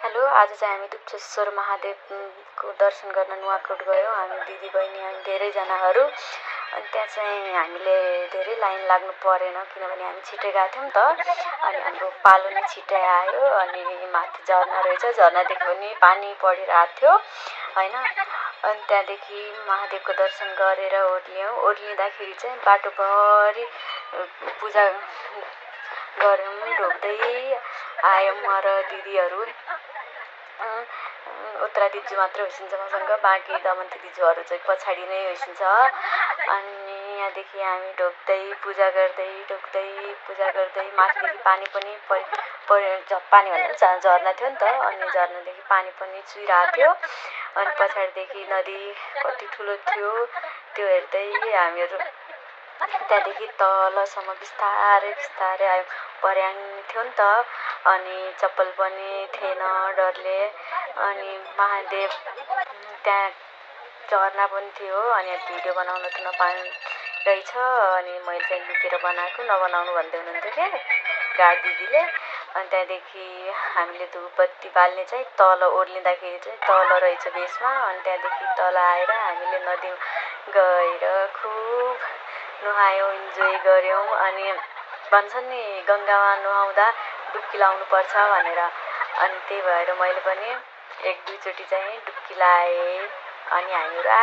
Hello, आज चाहिँ हामी दुप्चेश्वर महादेवको दर्शन गर्न नुवाकोट गयौँ। हामी दिदीबहिनी हामी धेरैजनाहरू। अनि त्यहाँ चाहिँ हामीले धेरै लाइन लाग्नु परेन, किनभने हामी छिटै गएको थियौँ त। अनि हाम्रो पालो नै छिटै आयो। अनि माथि झर्ना रहेछ, झर्ना देख्यो भने पानी परिरहेको थियो होइन। अनि त्यहाँदेखि महादेवको दर्शन गरेर ओर्लियौँ। ओर्लिँदाखेरि चाहिँ बाटोभरि पूजा गऱ्यौँ, ढोक्दै आयौँ। म र दिदीहरू उत्तरा दिजु मात्र होइसिन्छ मसँग, बाँकी दमन्ती दिजुहरू चाहिँ पछाडि नै होइसिन्छ। अनि यहाँदेखि हामी ढोक्दै पूजा गर्दै माथिदेखि पानी पनि पानी भन्दा झर्ना थियो नि त। अनि झर्नादेखि पानी पनि चुहिरहेको थियो। अनि पछाडिदेखि नदी कति ठुलो थियो त्यो हेर्दै हामीहरू त्यहाँदेखि तलसम्म बिस्तारै आयौँ। पर्याङ थियो नि त, अनि चप्पल पनि थिएन डरले। अनि महादेव त्यहाँ झर्ना पनि थियो। अनि भिडियो बनाउन त नपाउने रहेछ। अनि मैले चाहिँ लुकेर बनाएको, नबनाउनु भन्दै हुनुहुन्थ्यो क्या गार्ड दिदीले। अनि त्यहाँदेखि हामीले धुपबत्ती बाल्ने चाहिँ तल ओर्लिँदाखेरि चाहिँ तल रहेछ बेसमा। अनि त्यहाँदेखि तल आएर हामीले नदीमा गएर खुब नुहायौँ, इन्जोय गऱ्यौँ। अनि भन्छन् नि गङ्गामा नुहाउँदा डुब्की लाउनुपर्छ भनेर। अनि त्यही भएर मैले पनि एक दुईचोटि चाहिँ डुब्की लाएँ। अनि हामीहरू